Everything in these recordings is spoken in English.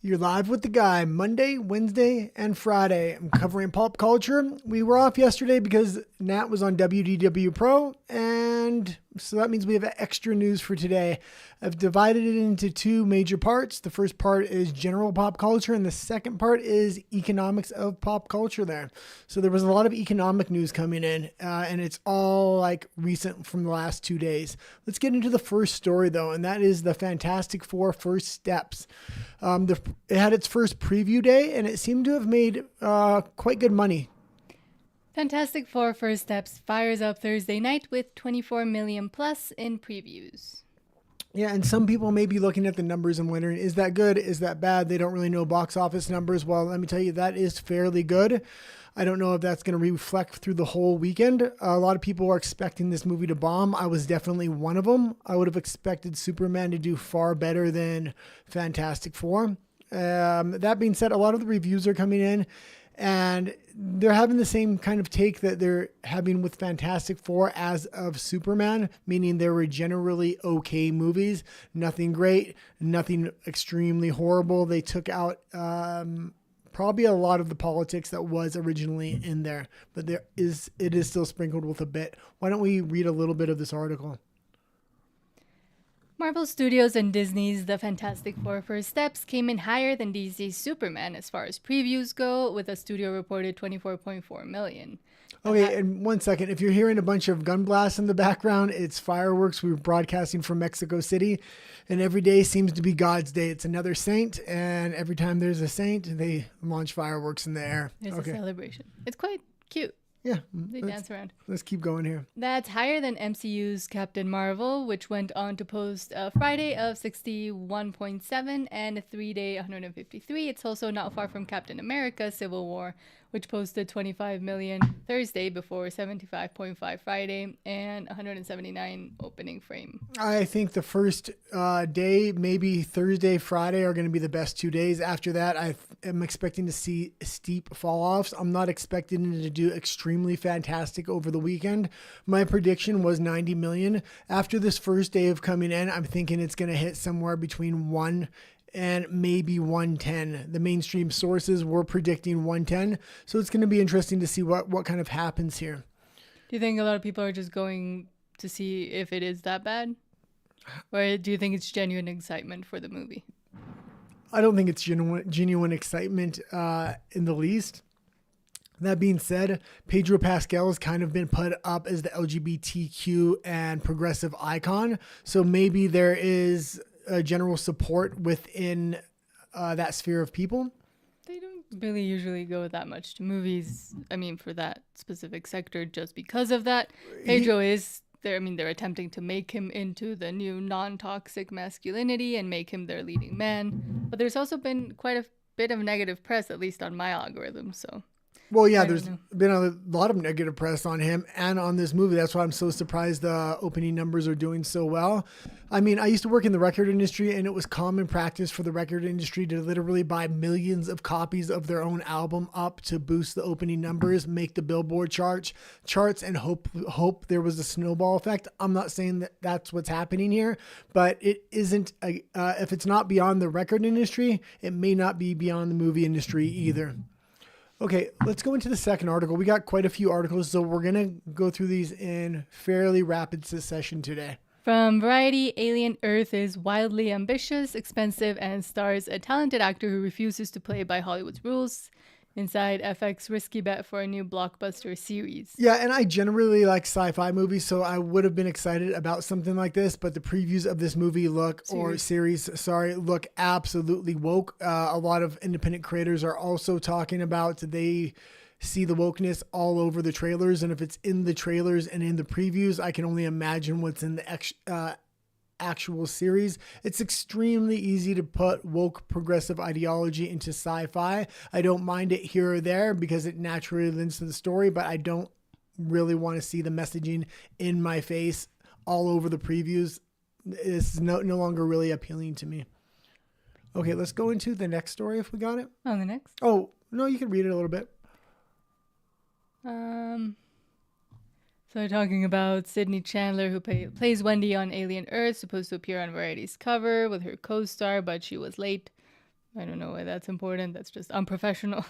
You're live with the guy Monday, Wednesday, and Friday. I'm covering pop culture. We were off yesterday because Nat was on WDW Pro, and so that means we have extra news for today. I've divided it into two major parts. The first part is general pop culture, and the second part is economics of pop culture there. So there was a lot of economic news coming in, and it's all like recent from the last 2 days. Let's get into the first story, though, and that is the Fantastic Four First Steps. It had its first preview day, and it seemed to have made quite good money. Fantastic Four First Steps fires up Thursday night with 24 million plus in previews. Yeah, and some people may be looking at the numbers and wondering, is that good? Is that bad? They don't really know box office numbers. Well, let me tell you, that is fairly good. I don't know if that's going to reflect through the whole weekend. A lot of people are expecting this movie to bomb. I was definitely one of them. I would have expected Superman to do far better than Fantastic Four. That being said, a lot of the reviews are coming in, and they're having the same kind of take that they're having with Fantastic Four as of Superman, meaning they were generally okay movies. Nothing great, nothing extremely horrible. They took out probably a lot of the politics that was originally in there, but it is still sprinkled with a bit. Why don't we read a little bit of this article? Marvel Studios and Disney's The Fantastic Four First Steps came in higher than DC's Superman as far as previews go, with a studio reported 24.4 million. Okay, and 1 second. If you're hearing a bunch of gun blasts in the background, it's fireworks. We were broadcasting from Mexico City, and every day seems to be God's day. It's another saint, and every time there's a saint, they launch fireworks in the air. There's a celebration. It's quite cute. Yeah. They dance around. Let's keep going here. That's higher than MCU's Captain Marvel, which went on to post a Friday of 61.7 and a 3-day 153. It's also not far from Captain America Civil War, which posted 25 million Thursday before 75.5 Friday and 179 opening frame. I think the first day, maybe Thursday, Friday are going to be the best 2 days. After that, I am expecting to see steep fall-offs. I'm not expecting it to do extremely fantastic over the weekend. My prediction was 90 million. After this first day of coming in, I'm thinking it's going to hit somewhere between 1 and maybe 110. The mainstream sources were predicting 110. So it's going to be interesting to see what kind of happens here. Do you think a lot of people are just going to see if it is that bad? Or do you think it's genuine excitement for the movie? I don't think it's genuine excitement in the least. That being said, Pedro Pascal has kind of been put up as the LGBTQ and progressive icon. So maybe there is a general support within that sphere of people. They don't really usually go that much to movies. I mean, for that specific sector, just because of that. Pedro is there. I mean, they're attempting to make him into the new non-toxic masculinity and make him their leading man. But there's also been quite a bit of negative press, at least on my algorithm. So. Well, yeah, there's been a lot of negative press on him and on this movie. That's why I'm so surprised the opening numbers are doing so well. I mean, I used to work in the record industry, and it was common practice for the record industry to literally buy millions of copies of their own album up to boost the opening numbers, make the Billboard charts, and hope there was a snowball effect. I'm not saying that that's what's happening here, but it isn't. If it's not beyond the record industry, it may not be beyond the movie industry either. Okay, let's go into the second article. We got quite a few articles, so we're going to go through these in fairly rapid succession today. From Variety, Alien Earth is wildly ambitious, expensive, and stars a talented actor who refuses to play by Hollywood's rules. Inside, FX risky bet for a new blockbuster series. Yeah, and I generally like sci-fi movies, so I would have been excited about something like this, but the previews of this movie look absolutely woke. A lot of independent creators are also talking about they see the wokeness all over the trailers, and if it's in the trailers and in the previews, I can only imagine what's in the actual series. It's extremely easy to put woke progressive ideology into sci-fi. I don't mind it here or there because it naturally lends to the story, but I don't really want to see the messaging in my face all over the previews. It's no longer really appealing to me. Okay, let's go into the next story if we got it. Oh, the next? Oh, no, you can read it a little bit. So we're talking about Sydney Chandler, who plays Wendy on Alien Earth, supposed to appear on Variety's cover with her co-star, but she was late. I don't know why that's important. That's just unprofessional.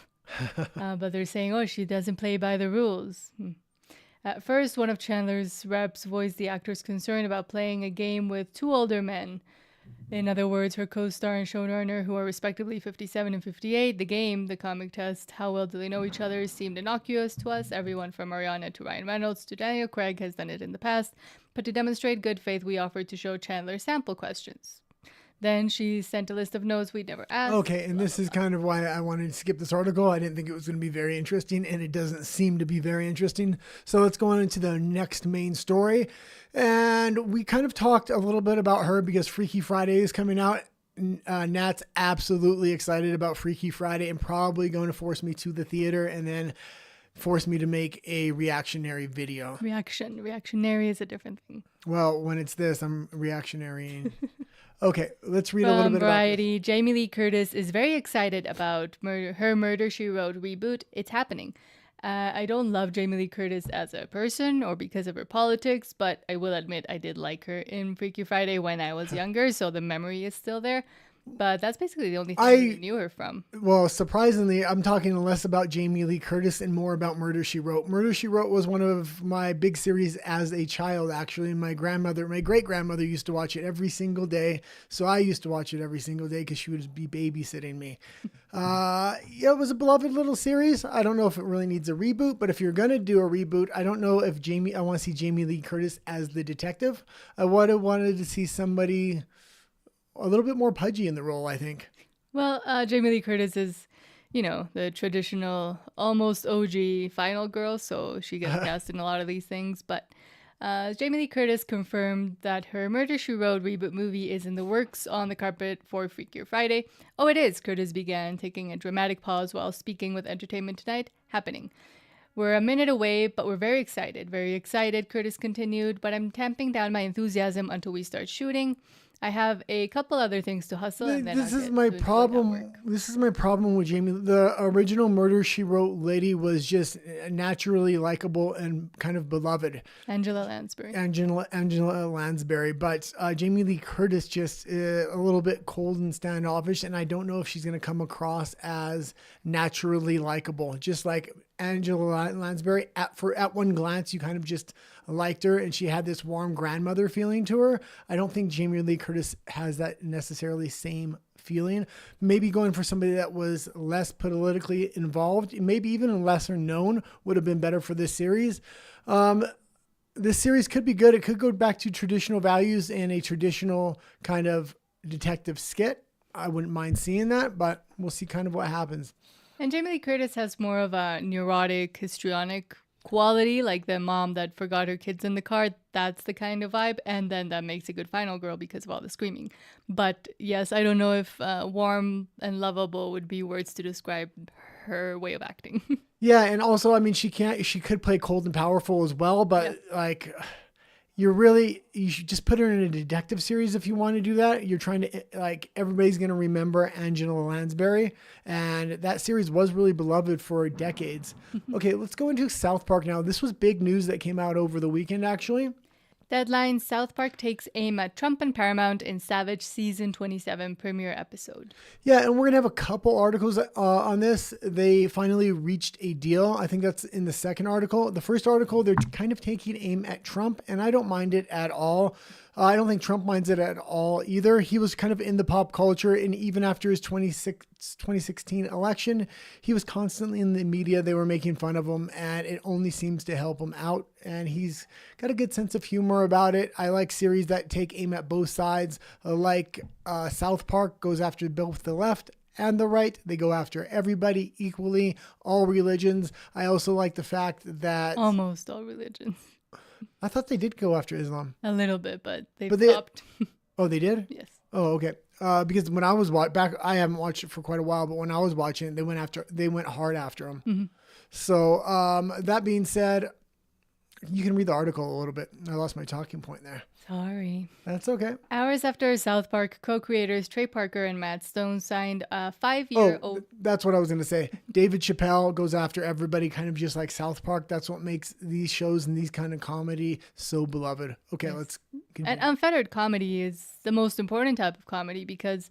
But they're saying, oh, she doesn't play by the rules. At first, one of Chandler's reps voiced the actor's concern about playing a game with two older men. In other words, her co-star and showrunner, who are respectively 57 and 58, the game, the comic test, how well do they know each other, seemed innocuous to us. Everyone from Mariana to Ryan Reynolds to Daniel Craig has done it in the past. But to demonstrate good faith, we offered to show Chandler sample questions. Then she sent a list of notes we'd never asked. Okay, and this is kind of why I wanted to skip this article. I didn't think it was going to be very interesting, and it doesn't seem to be very interesting. So let's go on into the next main story. And we kind of talked a little bit about her because Freaky Friday is coming out. Nat's absolutely excited about Freaky Friday and probably going to force me to the theater and then force me to make a reactionary video. Reactionary is a different thing. Well, when it's this, I'm reactionary. Okay, let's read a little bit Variety. about this. Jamie Lee Curtis is very excited about her Murder, She Wrote reboot. It's happening. I don't love Jamie Lee Curtis as a person or because of her politics, but I will admit I did like her in Freaky Friday when I was younger, so the memory is still there. But that's basically the only thing I knew her from. Well, surprisingly, I'm talking less about Jamie Lee Curtis and more about Murder, She Wrote. Murder, She Wrote was one of my big series as a child, actually. My great-grandmother used to watch it every single day. So I used to watch it every single day because she would be babysitting me. It was a beloved little series. I don't know if it really needs a reboot, but if you're going to do a reboot, I don't know if I want to see Jamie Lee Curtis as the detective. I would have wanted to see somebody a little bit more pudgy in the role, I think. Well, Jamie Lee Curtis is, the traditional, almost OG final girl, so she gets cast in a lot of these things. But Jamie Lee Curtis confirmed that her Murder, She Wrote reboot movie is in the works on the carpet for Freakier Friday. Oh, it is, Curtis began, taking a dramatic pause while speaking with Entertainment Tonight, happening. We're a minute away, but we're very excited. Very excited, Curtis continued, but I'm tamping down my enthusiasm until we start shooting. I have a couple other things to hustle. And then this is my problem. This is my problem with Jamie. The original Murder, She Wrote lady was just naturally likable and kind of beloved. Angela Lansbury. But Jamie Lee Curtis just a little bit cold and standoffish, and I don't know if she's going to come across as naturally likable. Just like Angela Lansbury, at one glance, you kind of just liked her, and she had this warm grandmother feeling to her. I don't think Jamie Lee Curtis has that necessarily same feeling. Maybe going for somebody that was less politically involved, maybe even lesser known, would have been better for this series. This series could be good. It could go back to traditional values and a traditional kind of detective skit. I wouldn't mind seeing that, but we'll see kind of what happens. And Jamie Lee Curtis has more of a neurotic, histrionic quality, like the mom that forgot her kids in the car. That's the kind of vibe. And then that makes a good final girl because of all the screaming. But yes, I don't know if warm and lovable would be words to describe her way of acting. Yeah. And also, I mean, she could play cold and powerful as well, but you should just put her in a detective series if you want to do that. You're trying to, everybody's going to remember Angela Lansbury, and that series was really beloved for decades. Okay, let's go into South Park now. This was big news that came out over the weekend, actually. Deadline: South Park takes aim at Trump and Paramount in Savage Season 27 premiere episode. Yeah, and we're going to have a couple articles on this. They finally reached a deal. I think that's in the second article. The first article, they're kind of taking aim at Trump, and I don't mind it at all. I don't think Trump minds it at all either. He was kind of in the pop culture, and even after his 2016 election, he was constantly in the media. They were making fun of him, and it only seems to help him out. And he's got a good sense of humor about it. I like series that take aim at both sides. South Park goes after both the left and the right. They go after everybody equally, all religions. I also like the fact that almost all religions. I thought they did go after Islam. A little bit, but they stopped. Oh, they did? Yes. Oh, okay. Because when I was I haven't watched it for quite a while, but when I was watching it, they went hard after him. Mm-hmm. So that being said, you can read the article a little bit. I lost my talking point there. Sorry. That's okay. Hours after South Park co-creators Trey Parker and Matt Stone signed a 5-year... That's what I was going to say. David Chappelle goes after everybody, kind of just like South Park. That's what makes these shows and these kind of comedy so beloved. Okay, Let's continue. And unfettered comedy is the most important type of comedy because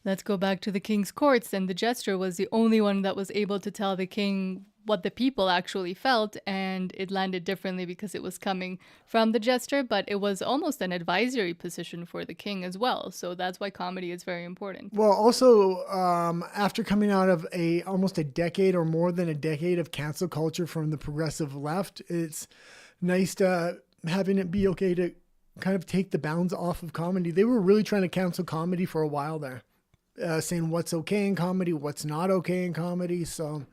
Let's go back to the king's courts, and the jester was the only one that was able to tell the king what the people actually felt, and it landed differently because it was coming from the jester, but it was almost an advisory position for the king as well. So that's why comedy is very important. Well, also, after coming out of almost a decade or more than a decade of cancel culture from the progressive left, it's nice to having it be okay to kind of take the bounds off of comedy. They were really trying to cancel comedy for a while there, saying what's okay in comedy, what's not okay in comedy. So,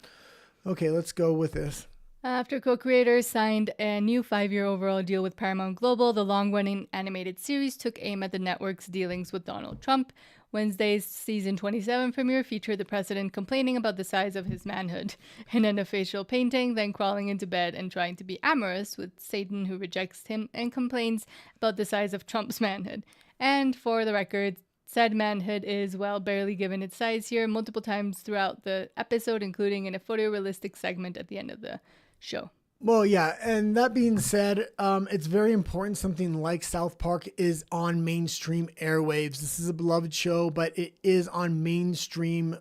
okay, let's go with this. After co-creators signed a new 5-year overall deal with Paramount Global, the long-running animated series took aim at the network's dealings with Donald Trump. Wednesday's season 27 premiere featured the president complaining about the size of his manhood in an official painting, then crawling into bed and trying to be amorous with Satan, who rejects him and complains about the size of Trump's manhood. And for the record, said manhood is, well, barely given its size here multiple times throughout the episode, including in a photorealistic segment at the end of the show. Well, yeah, and that being said, it's very important something like South Park is on mainstream airwaves. This is a beloved show, but it is on mainstream,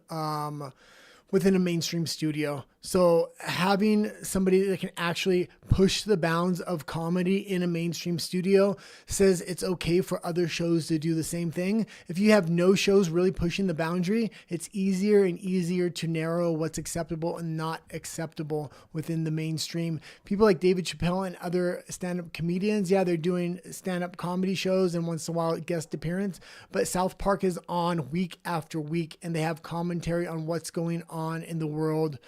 within a mainstream studio. So having somebody that can actually push the bounds of comedy in a mainstream studio says it's okay for other shows to do the same thing. If you have no shows really pushing the boundary, it's easier and easier to narrow what's acceptable and not acceptable within the mainstream. People like David Chappelle and other stand-up comedians, yeah, they're doing stand-up comedy shows and once in a while guest appearance, but South Park is on week after week and they have commentary on what's going on in the world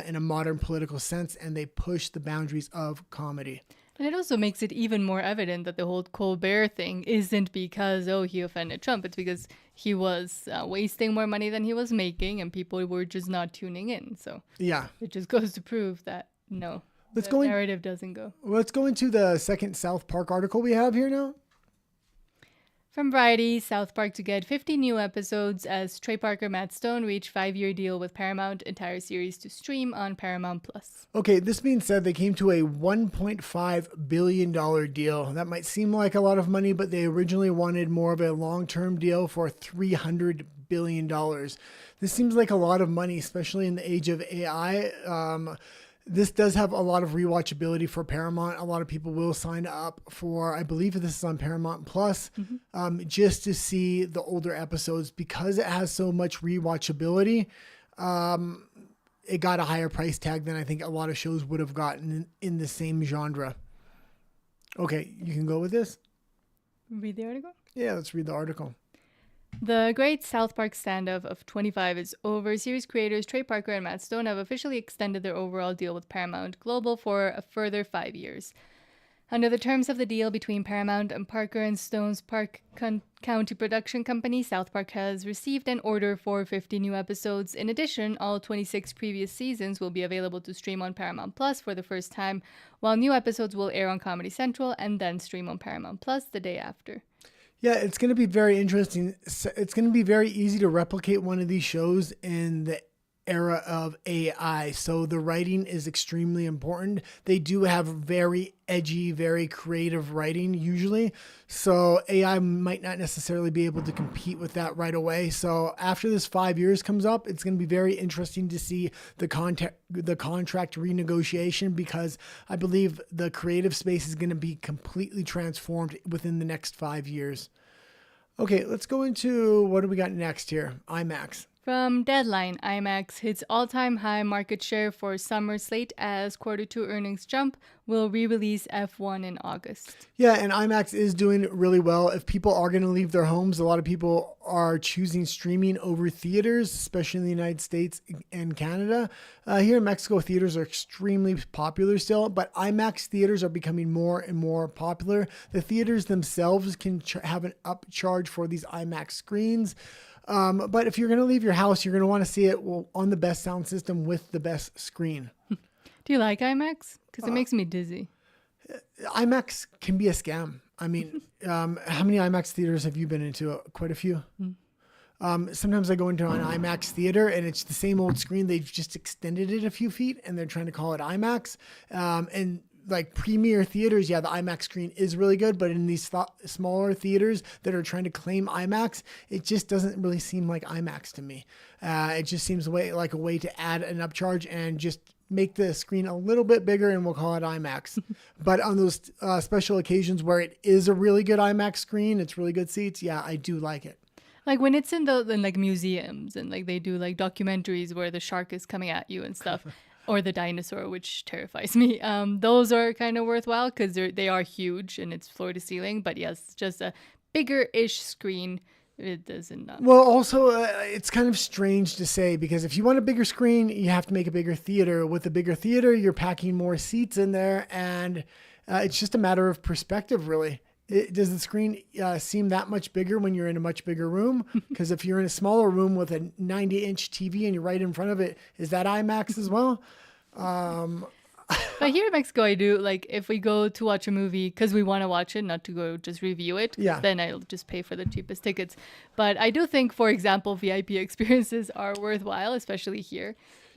in a modern political sense, and they push the boundaries of comedy. And it also makes it even more evident that the whole Colbert thing isn't because, he offended Trump. It's because he was wasting more money than he was making, and people were just not tuning in. So yeah, it just goes to prove that, no, narrative doesn't go. Let's go into the second South Park article we have here now. From Variety, South Park to get 50 new episodes as Trey Parker, Matt Stone reach 5-year deal with Paramount, entire series to stream on Paramount Plus. Okay, this being said, they came to a $1.5 billion deal. That might seem like a lot of money, but they originally wanted more of a long-term deal for $300 billion. This seems like a lot of money, especially in the age of AI. This does have a lot of rewatchability for Paramount. A lot of people will sign up for, I believe this is on Paramount Plus, just to see the older episodes because it has so much rewatchability. It got a higher price tag than I think a lot of shows would have gotten in the same genre. Okay, you can go with this. Read the article? Yeah, let's read the article. The great South Park standoff of 25 is over. Series creators Trey Parker and Matt Stone have officially extended their overall deal with Paramount Global for a further 5 years. Under the terms of the deal between Paramount and Parker and Stone's Park County Production Company, South Park has received an order for 50 new episodes. In addition, all 26 previous seasons will be available to stream on Paramount Plus for the first time, while new episodes will air on Comedy Central and then stream on Paramount Plus the day after. Yeah, it's going to be very interesting. It's going to be very easy to replicate one of these shows in the era of AI. So the writing is extremely important. They do have very edgy, very creative writing usually. So AI might not necessarily be able to compete with that right away. So after this 5 years comes up, it's going to be very interesting to see the contract renegotiation because I believe the creative space is going to be completely transformed within the next 5 years. Okay, let's go into what do we got next here? IMAX. From Deadline, IMAX hits all-time high market share for summer slate as Q2 earnings jump, will re-release F1 in August. Yeah, and IMAX is doing really well. If people are going to leave their homes, a lot of people are choosing streaming over theaters, especially in the United States and Canada. Here in Mexico, theaters are extremely popular still, but IMAX theaters are becoming more and more popular. The theaters themselves can have an upcharge for these IMAX screens. But if you're going to leave your house, you're going to want to see it on the best sound system with the best screen. Do you like IMAX? Because it makes me dizzy. IMAX can be a scam. I mean, how many IMAX theaters have you been into? Quite a few. Sometimes I go into an IMAX theater and it's the same old screen. They've just extended it a few feet and they're trying to call it IMAX. And like premier theaters, yeah, the IMAX screen is really good, but in these smaller theaters that are trying to claim IMAX, it just doesn't really seem like IMAX to me. It just seems like a way to add an upcharge and just make the screen a little bit bigger, and we'll call it IMAX. But on those special occasions where it is a really good IMAX screen, it's really good seats, yeah, I do like it. Like when it's in like museums and like they do like documentaries where the shark is coming at you and stuff, or the dinosaur, which terrifies me. Those are kind of worthwhile because they are huge and it's floor to ceiling. But yes, just a bigger-ish screen. It doesn't. Well, also, it's kind of strange to say because if you want a bigger screen, you have to make a bigger theater. With a bigger theater, you're packing more seats in there, and it's just a matter of perspective, really. Does the screen seem that much bigger when you're in a much bigger room? Because if you're in a smaller room with a 90-inch TV and you're right in front of it, is that IMAX as well? But here in Mexico, I do, like, if we go to watch a movie because we want to watch it, not to go just review it, then I'll just pay for the cheapest tickets. But I do think, for example, VIP experiences are worthwhile, especially here.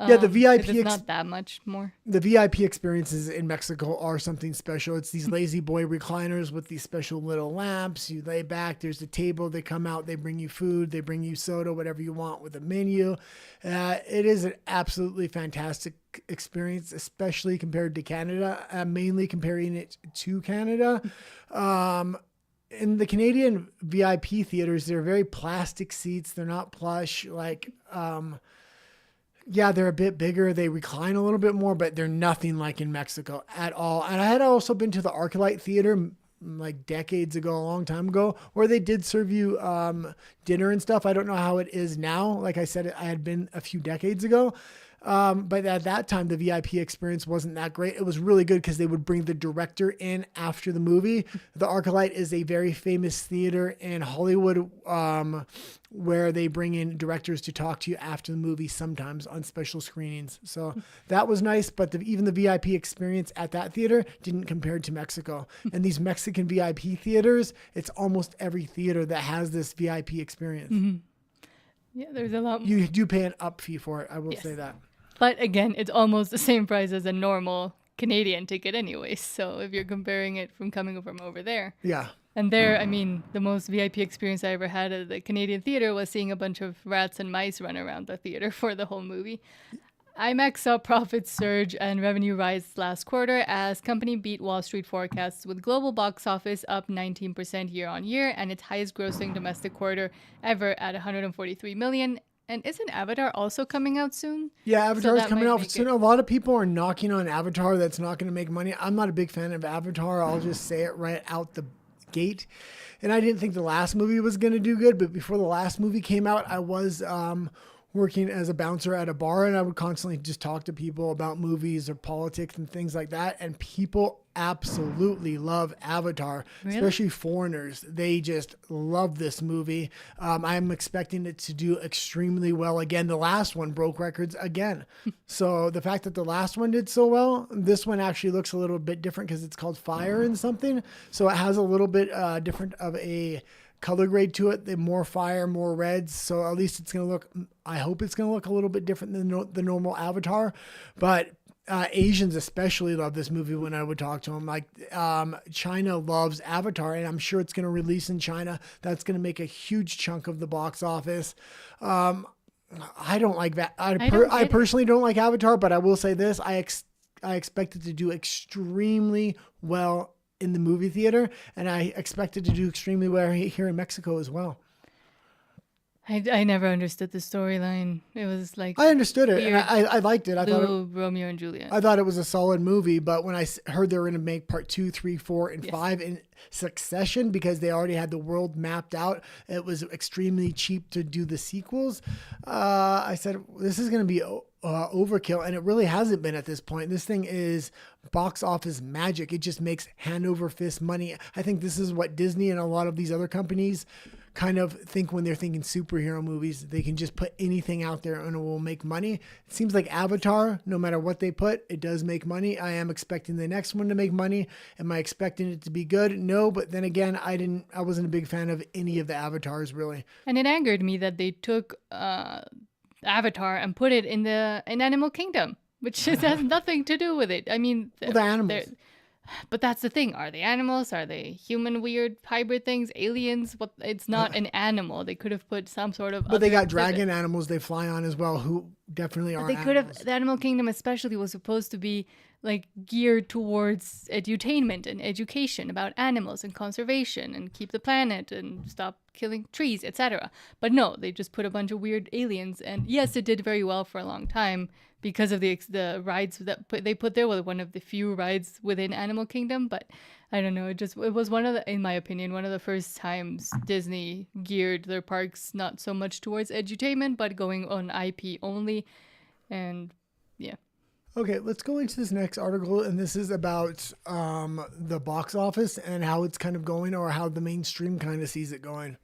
Yeah, the VIP it's not that much more. The VIP experiences in Mexico are something special. It's these lazy boy recliners with these special little lamps. You lay back, there's a table, they come out, they bring you food, they bring you soda, whatever you want with a menu. It is an absolutely fantastic experience, especially compared to Canada, mainly comparing it to Canada. In the Canadian VIP theaters, they're very plastic seats. They're not plush. Yeah, they're a bit bigger. They recline a little bit more, but they're nothing like in Mexico at all. And I had also been to the ArcLight Theater like decades ago, a long time ago, where they did serve you dinner and stuff. I don't know how it is now. Like I said, I had been a few decades ago. But at that time, the VIP experience wasn't that great. It was really good because they would bring the director in after the movie. The ArcLight is a very famous theater in Hollywood where they bring in directors to talk to you after the movie, sometimes on special screenings. So that was nice. But even the VIP experience at that theater didn't compare to Mexico. And these Mexican VIP theaters, it's almost every theater that has this VIP experience. Mm-hmm. Yeah, there's a lot more. You do pay an up fee for it. I will say that. But again, it's almost the same price as a normal Canadian ticket anyway. So if you're comparing it from coming from over there. Yeah. And there, I mean, the most VIP experience I ever had at the Canadian theater was seeing a bunch of rats and mice run around the theater for the whole movie. IMAX saw profits surge and revenue rise last quarter as company beat Wall Street forecasts with global box office up 19% year on year and its highest grossing domestic quarter ever at $143 million. And isn't Avatar also coming out soon? Yeah, Avatar is coming out soon. A lot of people are knocking on Avatar that's not going to make money. I'm not a big fan of Avatar. I'll just say it right out the gate. And I didn't think the last movie was going to do good, but before the last movie came out, I was working as a bouncer at a bar, and I would constantly just talk to people about movies or politics and things like that. And people absolutely love Avatar, especially foreigners. They just love this movie. I'm expecting it to do extremely well again. The last one broke records again. So the fact that the last one did so well, this one actually looks a little bit different because it's called Fire and something. So it has a little bit different of a color grade to it. More fire, more reds. So at least it's going to look, I hope it's going to look a little bit different than the normal Avatar. But Asians especially love this movie when I would talk to them. Like China loves Avatar, and I'm sure it's going to release in China. That's going to make a huge chunk of the box office. I don't like that. I personally don't like Avatar, but I will say this. I expect it to do extremely well in the movie theater, and I expect it to do extremely well here in Mexico as well. I never understood the storyline. It was like I understood it, and I liked it. I thought Romeo and Juliet. I thought it was a solid movie, but when I heard they were going to make part 2, 3, 4, and 5 in succession because they already had the world mapped out, it was extremely cheap to do the sequels. I said, this is going to be overkill, and it really hasn't been at this point. This thing is box office magic. It just makes hand over fist money. I think this is what Disney and a lot of these other companies kind of think when they're thinking superhero movies. They can just put anything out there and it will make money. It seems like Avatar, no matter what they put, it does make money. I am expecting the next one to make money. Am I expecting it to be good? No, but then again, I wasn't a big fan of any of the Avatars really. And it angered me that they took Avatar and put it in Animal Kingdom, which has nothing to do with it. I mean, the animals. But that's the thing. Are they animals? Are they human weird hybrid things? Aliens? What? It's not an animal. They could have put some sort of But they other got exhibit. dragon animals they fly on as well, who definitely But are they could have, animals. the animal kingdom especially was supposed to be like geared towards edutainment and education about animals and conservation and keep the planet and stop killing trees, etc. But no, they just put a bunch of weird aliens. And yes, it did very well for a long time because of the rides that they put there was one of the few rides within Animal Kingdom. But I don't know, it was one of the, in my opinion, one of the first times Disney geared their parks not so much towards edutainment, but going on IP only. And yeah. Okay, let's go into this next article, and this is about the box office and how it's kind of going, or how the mainstream kind of sees it going.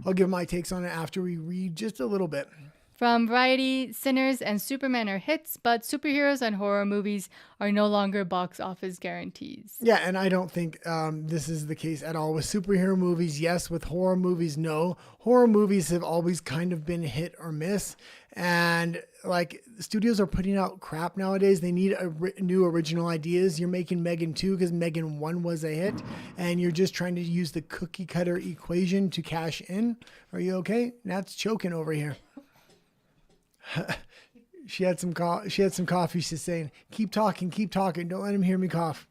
I'll give my takes on it after we read just a little bit. From Variety, Sinners and Superman are hits, but superheroes and horror movies are no longer box office guarantees. Yeah, and I don't think this is the case at all. With superhero movies, yes. With horror movies, no. Horror movies have always kind of been hit or miss. And like studios are putting out crap nowadays. They need new original ideas. You're making Megan 2 because Megan 1 was a hit. And you're just trying to use the cookie cutter equation to cash in. Are you okay? Nat's choking over here. She had some coffee. She's saying, keep talking. Don't let him hear me cough.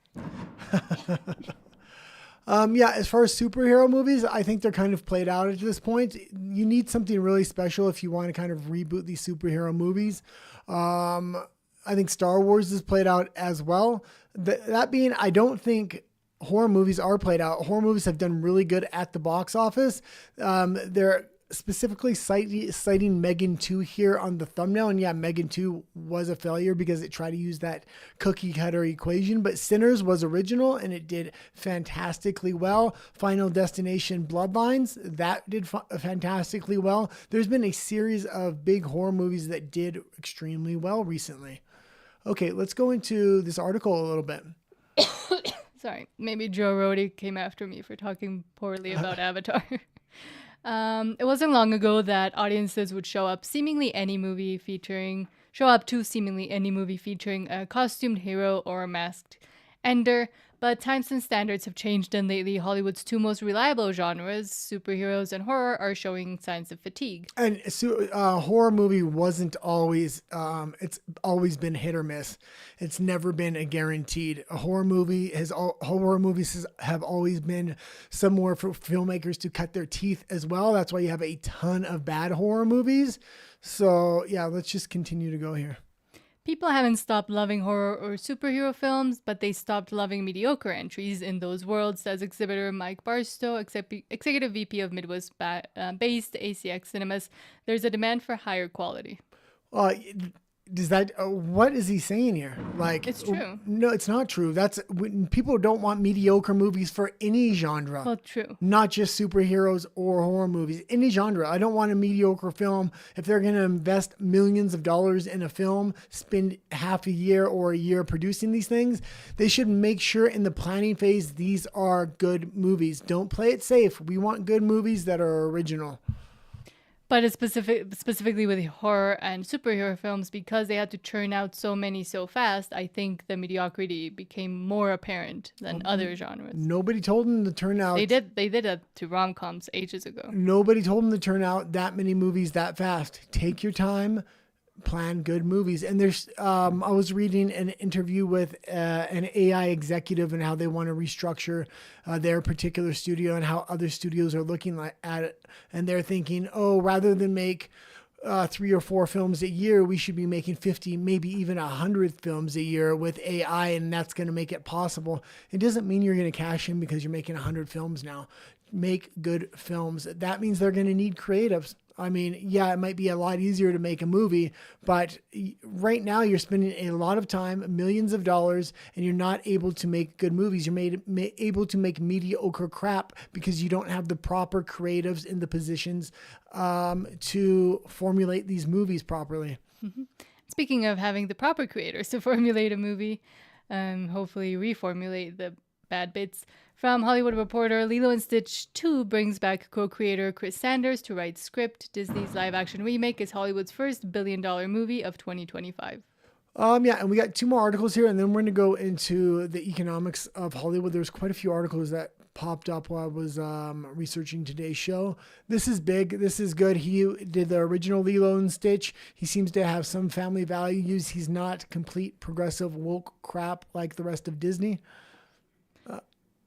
Yeah, as far as superhero movies, I think they're kind of played out at this point. You need something really special if you want to kind of reboot these superhero movies. I think Star Wars is played out as well. That being, I don't think horror movies are played out. Horror movies have done really good at the box office. They're specifically citing Megan 2 here on the thumbnail. And yeah, Megan 2 was a failure because it tried to use that cookie cutter equation, but Sinners was original and it did fantastically well. Final Destination Bloodlines, that did fantastically well. There's been a series of big horror movies that did extremely well recently. Okay, let's go into this article a little bit. Sorry, maybe Joe Rody came after me for talking poorly about Avatar. It wasn't long ago that audiences would show up to seemingly any movie featuring a costumed hero or a masked ender. But times and standards have changed, and lately Hollywood's two most reliable genres, superheroes and horror, are showing signs of fatigue. And horror movie wasn't always, it's always been hit or miss. It's never been a guaranteed. Horror movies have always been somewhere for filmmakers to cut their teeth as well. That's why you have a ton of bad horror movies. So yeah, let's just continue to go here. People haven't stopped loving horror or superhero films, but they stopped loving mediocre entries in those worlds, says exhibitor Mike Barstow, executive VP of Midwest-based ACX Cinemas. There's a demand for higher quality. Does that what is he saying here? Like, it's true. No, it's not true. That's when people don't want mediocre movies for any genre. Well, true. Not just superheroes or horror movies. Any genre. I don't want a mediocre film. If they're going to invest millions of dollars in a film, spend half a year or a year producing these things, they should make sure in the planning phase these are good movies. Don't play it safe. We want good movies that are original. But it's specifically with horror and superhero films, because they had to churn out so many so fast, I think the mediocrity became more apparent than other genres. Nobody told them to turn out. They did that to rom-coms ages ago. Nobody told them to turn out that many movies that fast. Take your time. Plan good movies. And there's I was reading an interview with an AI executive and how they want to restructure their particular studio and how other studios are looking at it, and they're thinking, oh, rather than make 3 or 4 films a year, we should be making 50, maybe even 100 films a year with AI, and that's going to make it possible. It doesn't mean you're going to cash in because you're making 100 films now. Make good films. That means they're going to need creatives. I mean, yeah, it might be a lot easier to make a movie, but right now you're spending a lot of time, millions of dollars, and you're not able to make good movies. You're able to make mediocre crap because you don't have the proper creatives in the positions to formulate these movies properly. Mm-hmm. Speaking of having the proper creators to formulate a movie, hopefully reformulate the bad bits. From Hollywood Reporter, Lilo & Stitch 2 brings back co-creator Chris Sanders to write script. Disney's live-action remake is Hollywood's first billion-dollar movie of 2025. Yeah, and we got 2 more articles here, and then we're going to go into the economics of Hollywood. There's quite a few articles that popped up while I was researching today's show. This is big. This is good. He did the original Lilo and Stitch. He seems to have some family values. He's not complete progressive woke crap like the rest of Disney.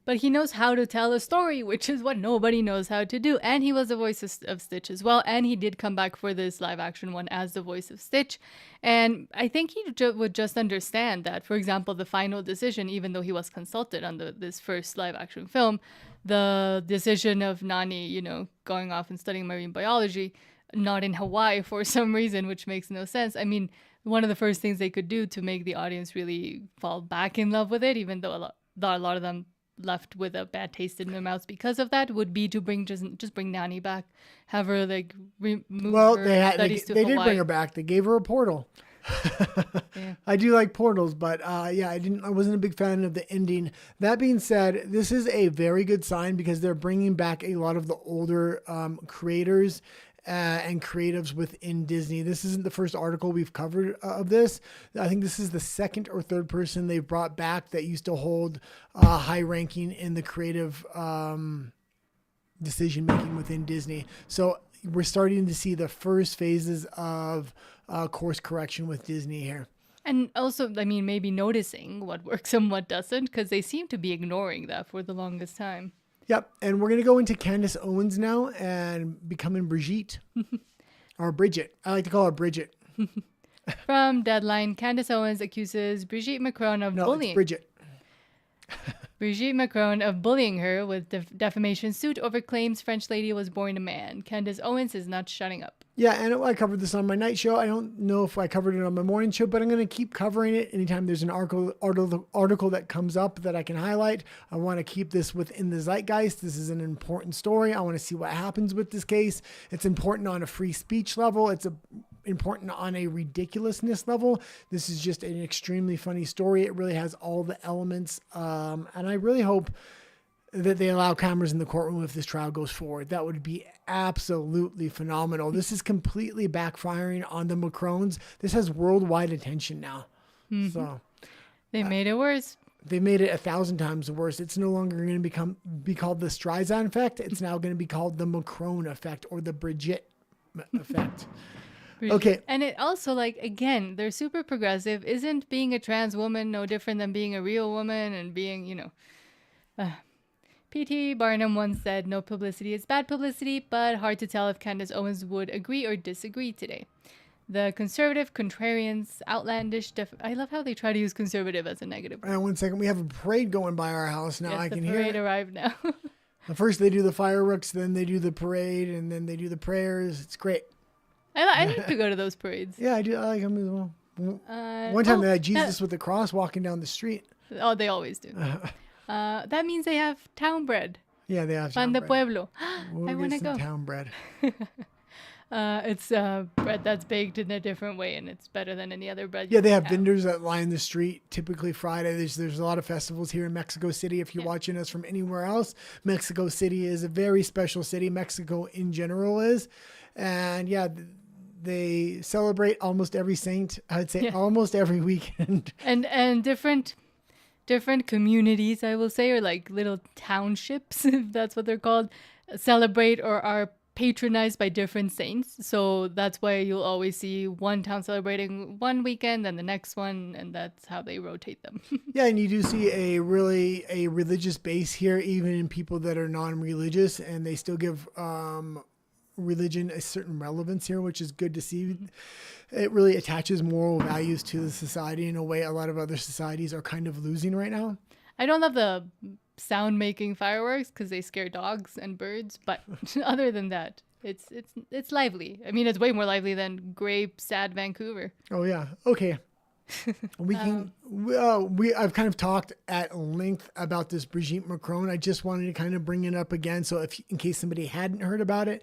But he knows how to tell a story, which is what nobody knows how to do. And he was the voice of Stitch as well. And he did come back for this live action one as the voice of Stitch. And I think he would just understand that, for example, the final decision, even though he was consulted on this first live action film, the decision of Nani, going off and studying marine biology, not in Hawaii for some reason, which makes no sense. I mean, one of the first things they could do to make the audience really fall back in love with it, even though a lot of them left with a bad taste in their mouths because of that, would be to just bring Nani back, have her remove her studies to they Hawaii. did bring her back. They gave her a portal. Yeah. I do like portals, but I wasn't a big fan of the ending. That being said, this is a very good sign because they're bringing back a lot of the older creators and creatives within Disney. This isn't the first article we've covered of this. I think this is the second or third person they've brought back that used to hold high ranking in the creative decision making within Disney. So we're starting to see the first phases of course correction with Disney here. And also, I mean, maybe noticing what works and what doesn't, because they seem to be ignoring that for the longest time. Yep, and we're going to go into Candace Owens now and becoming Brigitte. Or Bridget. I like to call her Bridget. From Deadline, Candace Owens accuses Brigitte Macron of bullying. No, it's Bridget. Brigitte Macron of bullying her with defamation suit over claims French lady was born a man. Candace Owens is not shutting up. Yeah, and I covered this on my night show. I don't know if I covered it on my morning show, but I'm going to keep covering it. Anytime there's an article that comes up that I can highlight, I want to keep this within the zeitgeist. This is an important story. I want to see what happens with this case. It's important on a free speech level. It's important on a ridiculousness level. This is just an extremely funny story. It really has all the elements, and I really hope that they allow cameras in the courtroom if this trial goes forward. That would be absolutely phenomenal. This is completely backfiring on the Macrons. This has worldwide attention now. Mm-hmm. So they made it worse. They made it 1,000 times worse. It's no longer going to be called the Streisand effect. It's now going to be called the Macron effect or the Brigitte effect. Okay. And it also, again, they're super progressive. Isn't being a trans woman no different than being a real woman and being, P.T. Barnum once said, no publicity is bad publicity, but hard to tell if Candace Owens would agree or disagree today. The conservative, contrarians, outlandish... I love how they try to use conservative as a negative word. 1 second. We have a parade going by our house now. Yes, I can hear it. The parade arrived now. First they do the fireworks, then they do the parade, and then they do the prayers. It's great. I like to go to those parades. Yeah, I do. I like them as well. One time they had Jesus with the cross walking down the street. Oh, they always do. That means they have town bread. Yeah, they have Pan town de bread. Pueblo. We'll I want to get some go. town bread. It's bread that's baked in a different way, and it's better than any other bread. Yeah, they have vendors that line the street. Typically Friday. There's a lot of festivals here in Mexico City. If you're watching us from anywhere else, Mexico City is a very special city. Mexico in general is, and yeah. They celebrate almost every saint. I'd say almost every weekend. And different communities, I will say, or little townships, if that's what they're called, celebrate or are patronized by different saints. So that's why you'll always see one town celebrating one weekend and the next one, and that's how they rotate them. Yeah, and you do see a religious base here, even in people that are non-religious, and they still give religion a certain relevance here, which is good to see. It really attaches moral values to the society in a way a lot of other societies are kind of losing right now. I don't love the sound making fireworks because they scare dogs and birds, but other than that, it's lively. I mean, it's way more lively than gray, sad Vancouver. Oh yeah. Okay. I've kind of talked at length about this Brigitte Macron. I just wanted to kind of bring it up again. So in case somebody hadn't heard about it,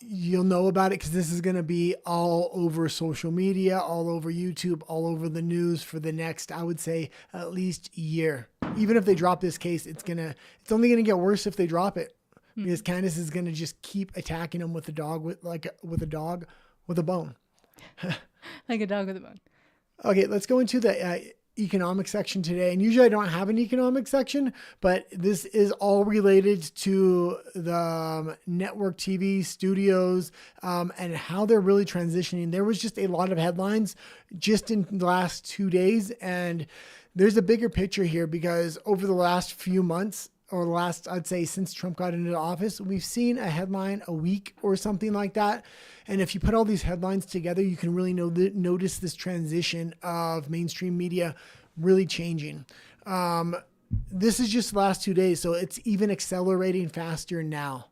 you'll know about it because this is going to be all over social media, all over YouTube, all over the news for the next, I would say, at least year. Even if they drop this case, it's only going to get worse if they drop it because Candace is going to just keep attacking him with a dog with a bone. Like a dog with a bone. Okay, let's go into the economic section today. And usually I don't have an economic section, but this is all related to the network TV studios and how they're really transitioning. There was just a lot of headlines just in the last 2 days. And there's a bigger picture here because over the last few months, or last, I'd say since Trump got into office, we've seen a headline a week or something like that. And if you put all these headlines together, you can really notice this transition of mainstream media really changing. This is just the last 2 days, so it's even accelerating faster now.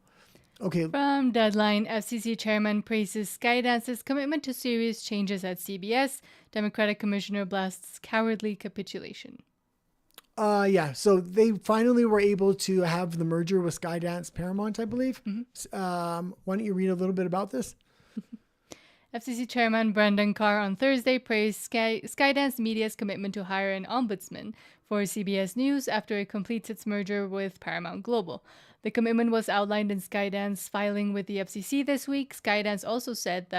Okay. From Deadline, FCC chairman praises Skydance's commitment to serious changes at CBS. Democratic commissioner blasts cowardly capitulation. Yeah, so they finally were able to have the merger with Skydance Paramount, I believe. Mm-hmm. Why don't you read a little bit about this? FCC Chairman Brendan Carr on Thursday praised Skydance Media's commitment to hire an ombudsman for CBS News after it completes its merger with Paramount Global. The commitment was outlined in Skydance filing with the FCC this week. Skydance also said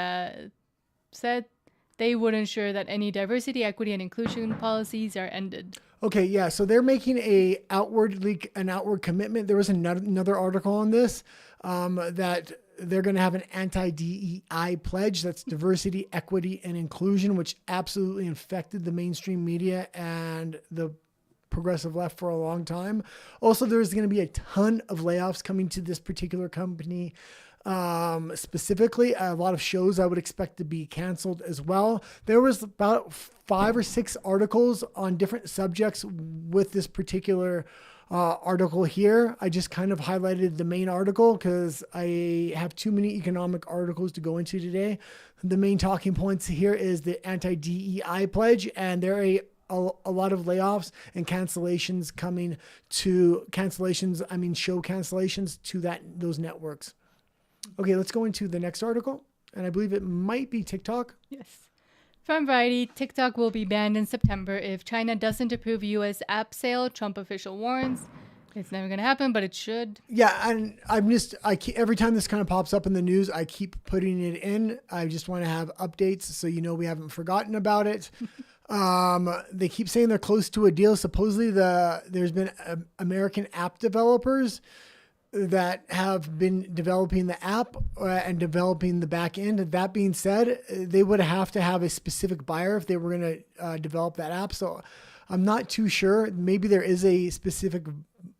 they would ensure that any diversity, equity, and inclusion policies are ended. Okay, yeah, so they're making an outward commitment. There was another article on this that they're going to have an anti-DEI pledge. That's diversity, equity, and inclusion, which absolutely infected the mainstream media and the progressive left for a long time. Also, there's going to be a ton of layoffs coming to this particular company. Specifically, a lot of shows I would expect to be canceled as well. There was about 5 or 6 articles on different subjects with this particular article here. I just kind of highlighted the main article because I have too many economic articles to go into today. The main talking points here is the anti-DEI pledge, and there are a lot of layoffs and cancellations coming to show cancellations to those networks. Okay, let's go into the next article, and I believe it might be TikTok. Yes. From Variety, TikTok will be banned in September if China doesn't approve U.S. app sale, Trump official warns. It's never going to happen, but it should. Yeah, and every time this kind of pops up in the news, I keep putting it in. I just want to have updates so we haven't forgotten about it. They keep saying they're close to a deal. Supposedly, there's been American app developers that have been developing the app and developing the back end. That being said, they would have to have a specific buyer if they were going to develop that app. So I'm not too sure. Maybe there is a specific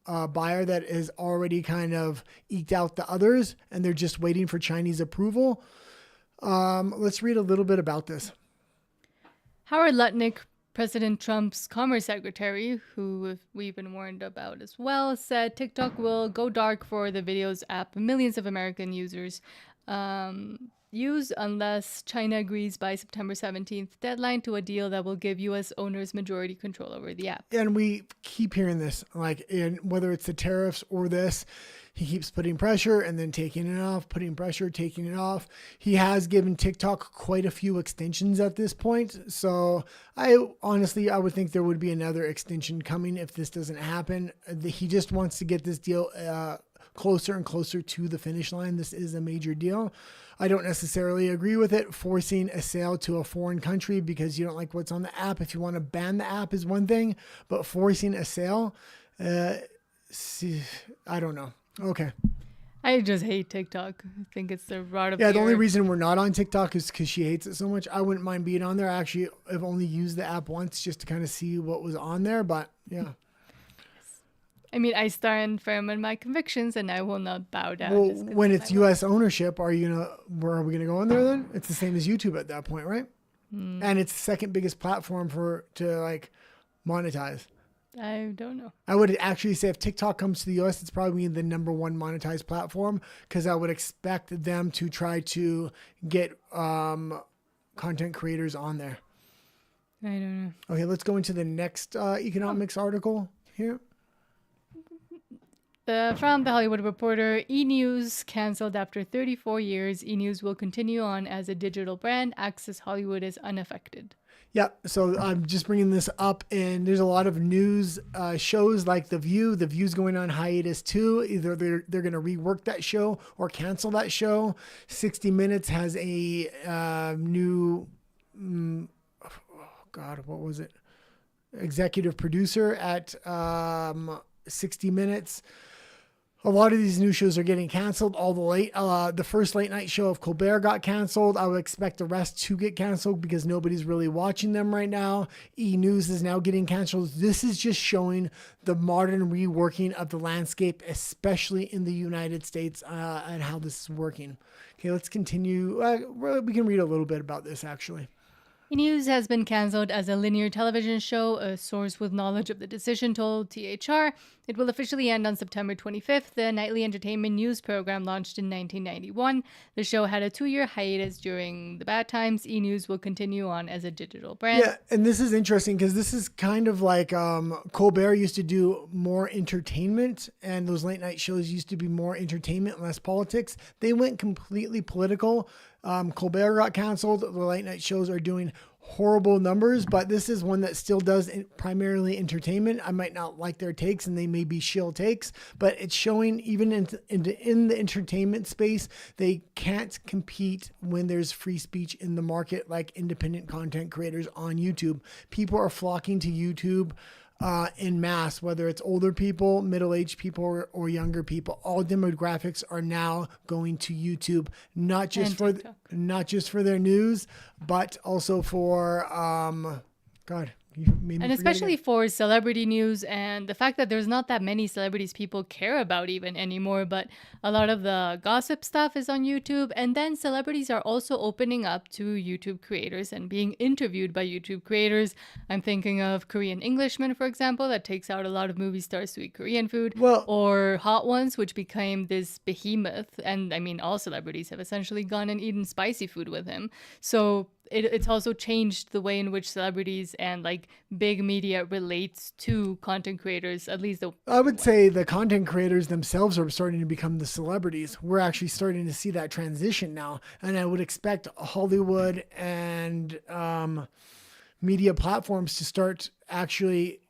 buyer that has already kind of eked out the others and they're just waiting for Chinese approval. Let's read a little bit about this. Howard Lutnick, President Trump's Commerce Secretary, who we've been warned about as well, said TikTok will go dark for the videos app millions of American users use unless China agrees by September 17th deadline to a deal that will give U.S. owners majority control over the app. And we keep hearing this, whether it's the tariffs or this, he keeps putting pressure and then taking it off, putting pressure, taking it off. He has given TikTok quite a few extensions at this point. So I would think there would be another extension coming if this doesn't happen. He just wants to get this deal closer and closer to the finish line. This is a major deal. I don't necessarily agree with it, forcing a sale to a foreign country because you don't like what's on the app. If you want to ban the app is one thing, but forcing a sale, I don't know. Okay. I just hate TikTok. I think it's the rot of the only reason we're not on TikTok is because she hates it so much. I wouldn't mind being on there. Actually, I've only used the app once just to kind of see what was on there, but yeah. I mean, I stand firm in my convictions, and I will not bow down. Well, when it's U.S. ownership, where are we gonna go on there then? It's the same as YouTube at that point, right? And it's the second biggest platform to monetize. I don't know. I would actually say if TikTok comes to the U.S., it's probably the number one monetized platform because I would expect them to try to get content creators on there. I don't know. Okay, let's go into the next economics article here. From The Hollywood Reporter, E! News canceled after 34 years. E! News will continue on as a digital brand. Access Hollywood is unaffected. Yeah, so I'm just bringing this up, and there's a lot of news shows like The View. The View's going on hiatus too. Either they're going to rework that show or cancel that show. 60 Minutes has a new God, what was it? Executive producer at 60 Minutes. A lot of these new shows are getting canceled. The first late night show of Colbert got canceled. I would expect the rest to get canceled because nobody's really watching them right now. E! News is now getting canceled. This is just showing the modern reworking of the landscape, especially in the United States, and how this is working. Okay, let's continue. We can read a little bit about this actually. E! News has been cancelled as a linear television show. A source with knowledge of the decision told THR it will officially end on September 25th. The nightly entertainment news program launched in 1991. The show had a 2-year hiatus during the bad times. E! News will continue on as a digital brand. Yeah, and this is interesting because this is kind of like Colbert used to do more entertainment, and those late night shows used to be more entertainment, less politics. They went completely political. Colbert got canceled. The late night shows are doing horrible numbers, but this is one that still does primarily entertainment. I might not like their takes and they may be shill takes, but it's showing even in the entertainment space, they can't compete when there's free speech in the market like independent content creators on YouTube. People are flocking to YouTube in mass, whether it's older people, middle-aged people, or younger people. All demographics are now going to YouTube, not just for their news, but also for God. And especially for celebrity news, and the fact that there's not that many celebrities people care about even anymore, but a lot of the gossip stuff is on YouTube. And then celebrities are also opening up to YouTube creators and being interviewed by YouTube creators. I'm thinking of Korean Englishman, for example, that takes out a lot of movie stars to eat Korean food, or Hot Ones, which became this behemoth. And I mean, all celebrities have essentially gone and eaten spicy food with him. So it's also changed the way in which celebrities and like big media relates to content creators, at least. I would say the content creators themselves are starting to become the celebrities. We're actually starting to see that transition now. And I would expect Hollywood and media platforms to start actually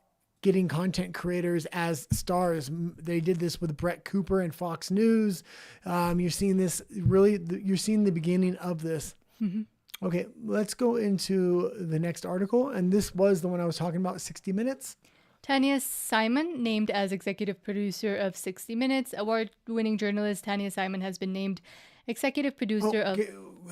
getting content creators as stars. They did this with Brett Cooper and Fox News. You're seeing this you're seeing the beginning of this. Mm-hmm. Okay, let's go into the next article. And this was the one I was talking about, 60 Minutes. Tanya Simon, named as executive producer of 60 Minutes. Award-winning journalist Tanya Simon has been named executive producer of...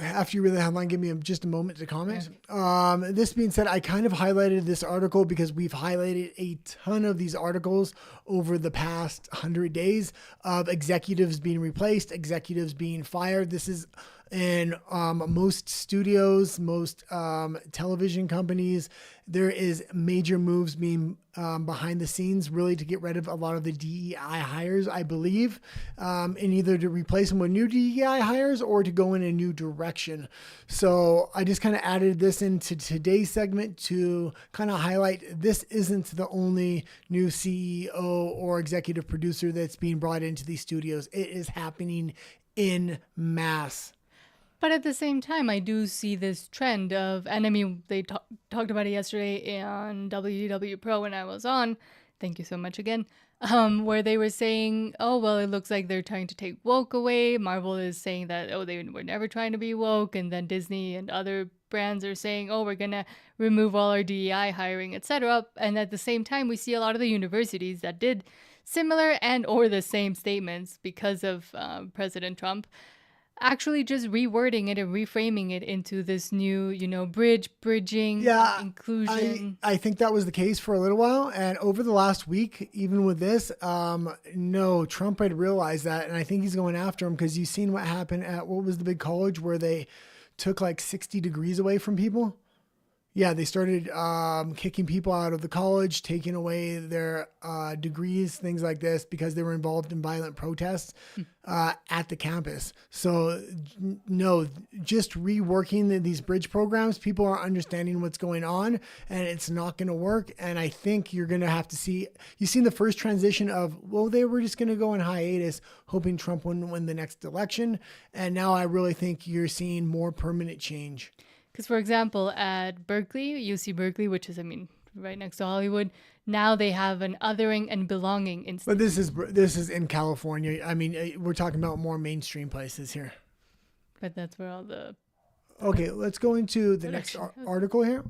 After you read the headline, give me just a moment to comment. Okay. This being said, I kind of highlighted this article because we've highlighted a ton of these articles over the past 100 days of executives being replaced, executives being fired. This is in most studios, most television companies. There is major moves being behind the scenes really to get rid of a lot of the DEI hires, I believe, and either to replace them with new DEI hires or to go in a new direction. So I just kind of added this into today's segment to kind of highlight this isn't the only new CEO or executive producer that's being brought into these studios. It is happening in mass. But at the same time, I do see this trend of, and I mean, they talked about it yesterday on WW Pro when I was on. Thank you so much again. Where they were saying, oh, well, it looks like they're trying to take woke away. Marvel is saying that, oh, they were never trying to be woke. And then Disney and other brands are saying, oh, we're going to remove all our DEI hiring, etc. And at the same time, we see a lot of the universities that did similar and or the same statements because of President Trump actually just rewording it and reframing it into this new, bridging, inclusion. I think that was the case for a little while. And over the last week, even with this, no, Trump had realized that. And I think he's going after him because you've seen what happened at, what was the big college where they took like 60 degrees away from people? Yeah, they started kicking people out of the college, taking away their degrees, things like this, because they were involved in violent protests at the campus. So, no, just reworking these bridge programs, people are understanding what's going on, and it's not going to work. And I think you're going to have to see, you've seen the first transition of, well, they were just going to go in hiatus, hoping Trump wouldn't win the next election. And now I really think you're seeing more permanent change. Because, for example, at Berkeley, UC Berkeley, which is, right next to Hollywood, now they have an othering and belonging institute. But this is in California. I mean, we're talking about more mainstream places here. But that's where all the Okay, let's go into the next article here.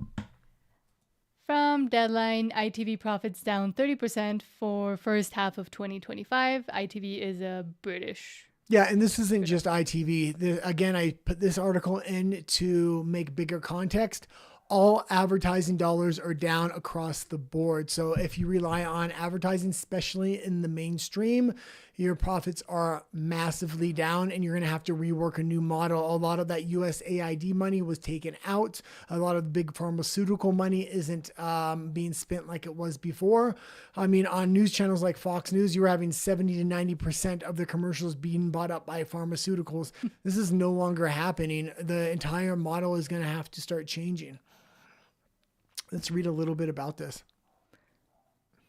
From Deadline, ITV profits down 30% for first half of 2025. ITV is a British. Yeah, and this isn't just ITV. Again, I put this article in to make bigger context. All advertising dollars are down across the board. So if you rely on advertising, especially in the mainstream, your profits are massively down and you're going to have to rework a new model. A lot of that USAID money was taken out. A lot of the big pharmaceutical money isn't being spent like it was before. I mean, on news channels like Fox News, you're having 70 to 90% of the commercials being bought up by pharmaceuticals. This is no longer happening. The entire model is going to have to start changing. Let's read a little bit about this.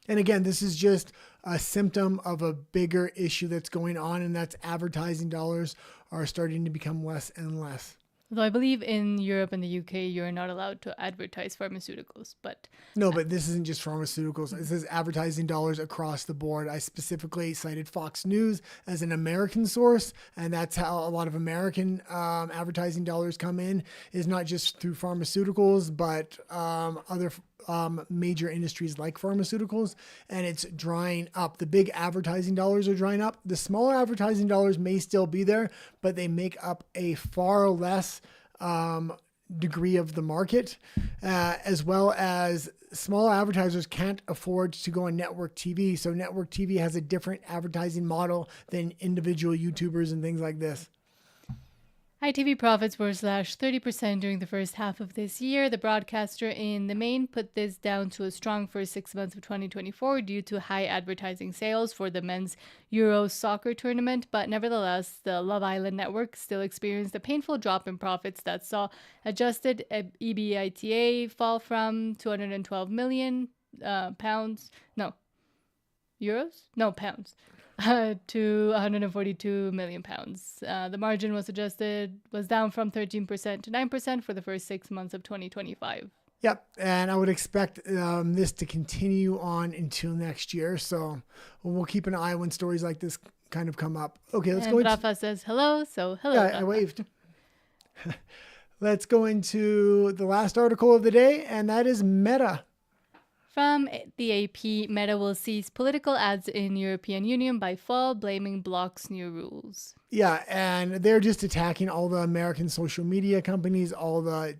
And again, this is just a symptom of a bigger issue that's going on, and that's advertising dollars are starting to become less and less. Though I believe in Europe and the UK, you're not allowed to advertise pharmaceuticals, but... No, but this isn't just pharmaceuticals. It says advertising dollars across the board. I specifically cited Fox News as an American source, and that's how a lot of American advertising dollars come in, is not just through pharmaceuticals, but other major industries like pharmaceuticals, and it's drying up. The big advertising dollars are drying up. The smaller advertising dollars may still be there, but they make up a far less degree of the market, as well as small advertisers can't afford to go on network TV. So network TV has a different advertising model than individual YouTubers and things like this. ITV profits were slashed 30% during the first half of this year. The broadcaster in the main put this down to a strong first 6 months of 2024 due to high advertising sales for the men's Euro soccer tournament. But nevertheless, the Love Island network still experienced a painful drop in profits that saw adjusted EBITDA fall from 212 million pounds. No, euros? No, pounds. To 142 million pounds. The margin was down from 13% to 9% for the first 6 months of 2025. Yep, and I would expect this to continue on until next year. So we'll keep an eye when stories like this kind of come up. Okay, let's go. Rafa says hello, so hello. Yeah, Rafa. I waved. Let's go into the last article of the day, and that is Meta. From the AP, Meta will cease political ads in European Union by fall, blaming bloc's new rules. Yeah, and they're just attacking all the American social media companies, all the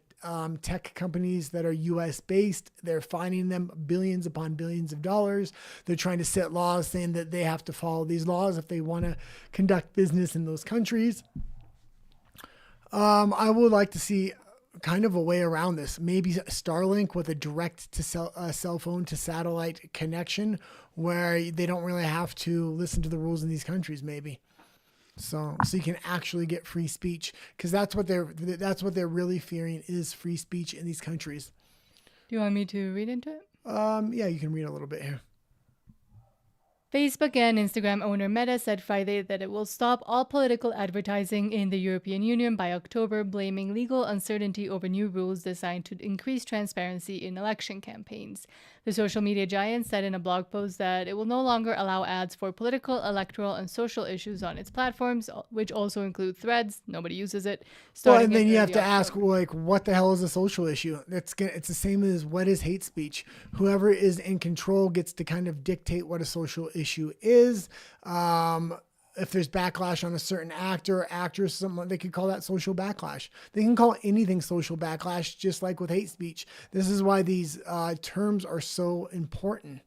tech companies that are US based. They're fining them billions upon billions of dollars. They're trying to set laws saying that they have to follow these laws if they want to conduct business in those countries. I would like to see kind of a way around this. Maybe Starlink with a direct to cell phone to satellite connection where they don't really have to listen to the rules in these countries, maybe. So you can actually get free speech, because that's what they're really fearing is free speech in these countries. Do you want me to read into it? Yeah, you can read a little bit here. Facebook and Instagram owner Meta said Friday that it will stop all political advertising in the European Union by October, blaming legal uncertainty over new rules designed to increase transparency in election campaigns. The social media giant said in a blog post that it will no longer allow ads for political, electoral, and social issues on its platforms, which also include Threads. Nobody uses it. Well, and then you have to ask, like, what the hell is a social issue? It's the same as what is hate speech. Whoever is in control gets to kind of dictate what a social issue is. If there's backlash on a certain actor or actress, someone, they could call that social backlash. They can call anything social backlash, just like with hate speech. This is why these terms are so important.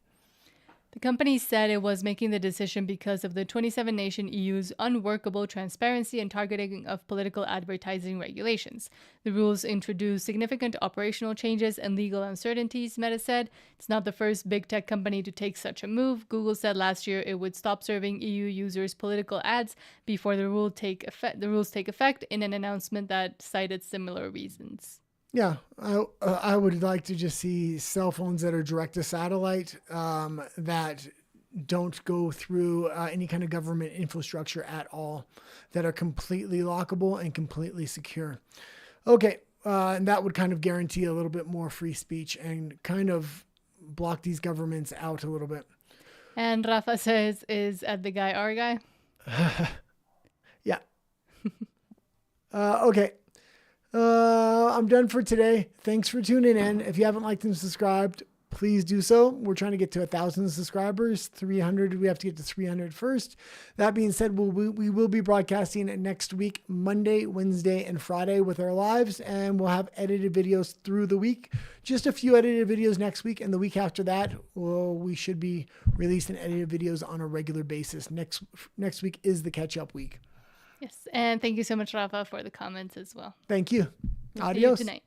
The company said it was making the decision because of the 27-nation EU's unworkable transparency and targeting of political advertising regulations. The rules introduce significant operational changes and legal uncertainties, Meta said. It's not the first big tech company to take such a move. Google said last year it would stop serving EU users political ads before the rules take effect in an announcement that cited similar reasons. Yeah, I would like to just see cell phones that are direct to satellite that don't go through any kind of government infrastructure at all, that are completely lockable and completely secure. Okay, and that would kind of guarantee a little bit more free speech and kind of block these governments out a little bit. And Rafa says, is Ed the guy our guy? Yeah. Okay. I'm done for today. Thanks for tuning in. If you haven't liked and subscribed, please do so. We're trying to get to 1,000 subscribers. 300. We have to get to 300 first. That being said, we will be broadcasting next week, Monday, Wednesday, and Friday with our lives, and we'll have edited videos through the week. Just a few edited videos next week, and the week after that, we should be releasing edited videos on a regular basis. Next week is the catch-up week. Yes, and thank you so much, Rafa, for the comments as well. Thank you. We'll Adios. see you tonight.